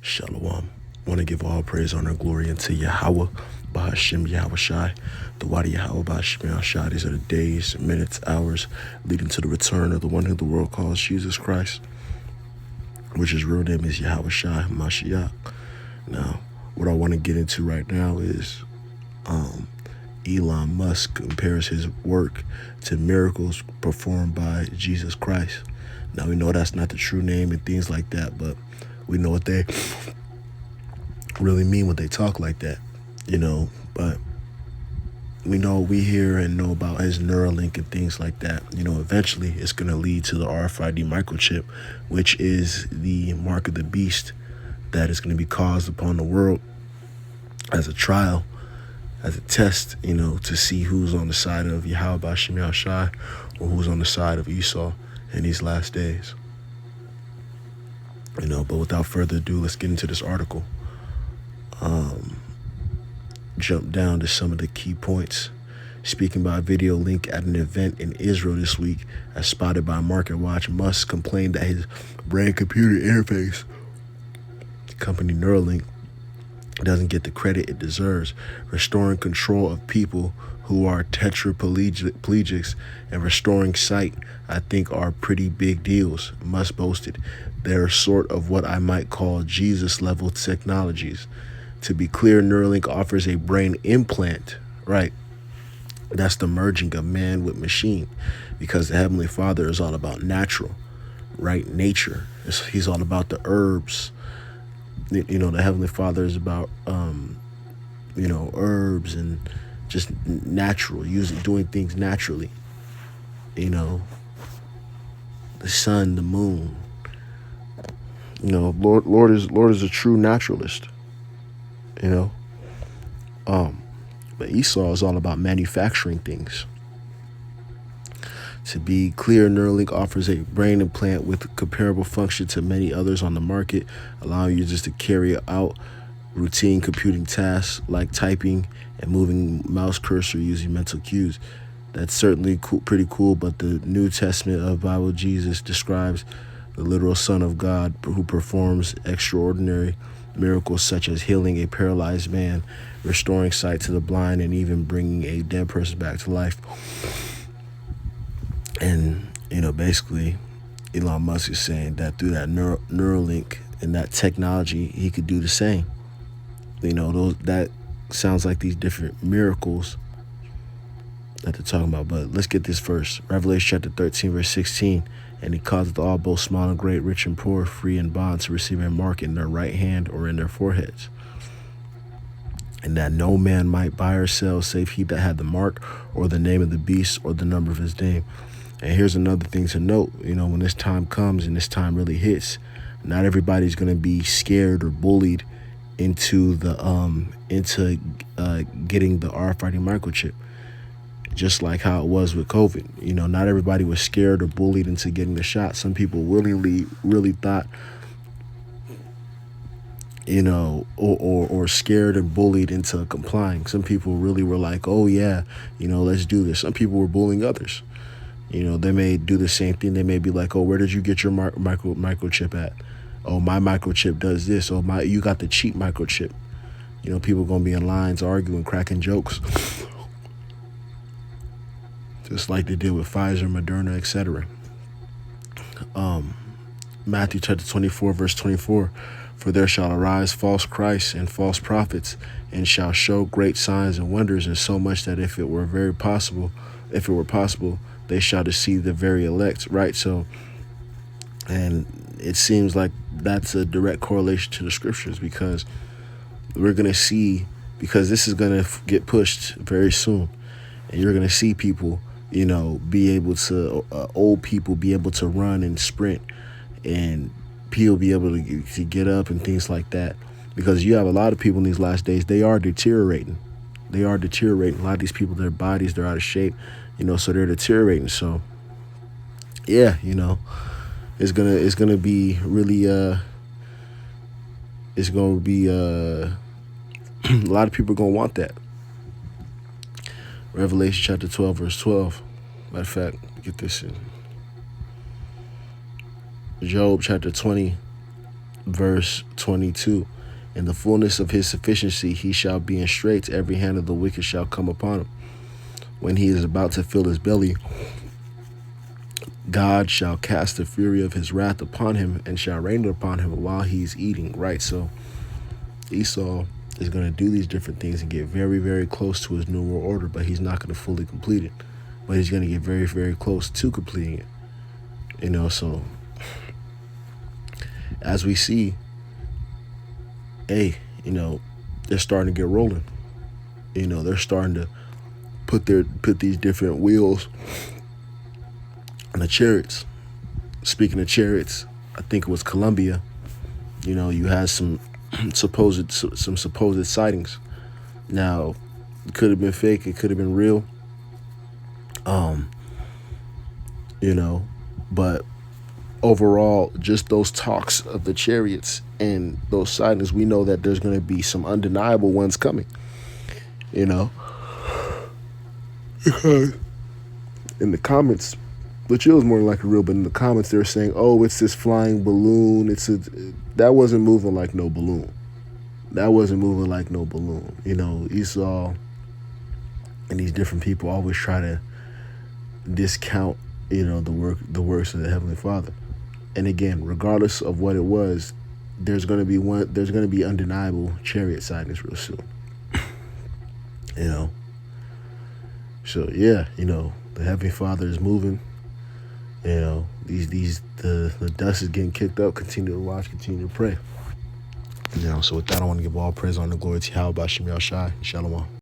Shalom. Want to give all praise, honor, and glory unto Yahweh, Bahashim Yahweh Shai, the Wadi Yahweh, Bahashim Yahweh Shai. These are the days, minutes, hours leading to the return of the one who the world calls Jesus Christ, which his real name is Yahweh Shai Mashiach. Now, what I want to get into right now is Elon Musk compares his work to miracles performed by Jesus Christ. Now, we know that's not the true name and things like that, but we know what they really mean when they talk like that, but we hear and know about his Neuralink and things like that. Eventually it's going to lead to the RFID microchip, which is the mark of the beast that is going to be caused upon the world as a trial, as a test, to see who's on the side of Yahweh Bashim Yahshai or who's on the side of Esau in these last days. But without further ado, let's get into this article. Jump down to some of the key points. Speaking by video link at an event in Israel this week, as spotted by MarketWatch, Musk complained that his brain-computer interface, company Neuralink, doesn't get the credit it deserves. Restoring control of people who are tetraplegics and restoring sight, I think, are pretty big deals, Musk boasted. They're sort of what I might call Jesus-level technologies. To be clear, Neuralink offers a brain implant, right? That's the merging of man with machine, because the Heavenly Father is all about natural, right? Nature. He's all about the herbs. The Heavenly Father is about, herbs and just natural, doing things naturally. The sun, the moon. Lord is a true naturalist. But Esau is all about manufacturing things. To be clear, Neuralink offers a brain implant with comparable function to many others on the market, allowing users to carry out routine computing tasks like typing and moving mouse cursor using mental cues. That's certainly pretty cool, but the New Testament of Bible Jesus describes the literal Son of God who performs extraordinary miracles such as healing a paralyzed man, restoring sight to the blind, and even bringing a dead person back to life. And, basically, Elon Musk is saying that through that Neuralink and that technology, he could do the same. That sounds like these different miracles that they're talking about. But let's get this first. Revelation chapter 13, verse 16. And he causeth all, both small and great, rich and poor, free and bond, to receive a mark in their right hand or in their foreheads. And that no man might buy or sell, save he that had the mark, or the name of the beast, or the number of his name. And here's another thing to note. When this time comes and this time really hits, not everybody's going to be scared or bullied into the getting the RFID microchip. Just like how it was with COVID. Not everybody was scared or bullied into getting the shot. Some people willingly really thought, or scared and bullied into complying. Some people really were like, oh yeah, let's do this. Some people were bullying others. They may do the same thing. They may be like, oh, where did you get your microchip at? Oh, my microchip does this. Oh, you got the cheap microchip. People gonna be in lines arguing, cracking jokes. Just like they did with Pfizer, Moderna, etc. Matthew chapter 24, verse 24. For there shall arise false Christs and false prophets, and shall show great signs and wonders, and so much that if it were possible, they shall deceive the very elect. Right? So, and it seems like that's a direct correlation to the scriptures, because we're going to see, because this is going to get pushed very soon, and you're going to see people be able to, old people be able to run and sprint, and people be able to get up and things like that. Because you have a lot of people in these last days, they are deteriorating. A lot of these people, their bodies, they're out of shape, so they're deteriorating. So, yeah, it's gonna be really, it's gonna be, a lot of people are gonna want that. Revelation chapter 12, verse 12. Matter of fact, get this in. Job chapter 20, verse 22. In the fullness of his sufficiency he shall be in straits, every hand of the wicked shall come upon him. When he is about to fill his belly, God shall cast the fury of his wrath upon him and shall rain it upon him while he's eating. Right, so Esau is going to do these different things and get very, very close to his New World Order, but he's not going to fully complete it. But he's going to get very, very close to completing it. So as we see, they're starting to get rolling. They're starting to put these different wheels on the chariots. Speaking of chariots, I think it was Colombia. You had some supposed sightings. Now, it could have been fake. It could have been real. But overall, just those talks of the chariots and those sightings, we know that there's going to be some undeniable ones coming. Because in the comments, which it was more like real, but in the comments they're saying, "Oh, it's this flying balloon." That wasn't moving like no balloon. Esau and these different people always try to discount, the works of the Heavenly Father. And again, regardless of what it was, there's going to be undeniable chariot sightings real soon. So yeah, the Heavenly Father is moving. The dust is getting kicked up. Continue to watch, continue to pray. So with that, I want to give all praise, honor, and glory to Yahweh B'Shem Yahushai. Shalom.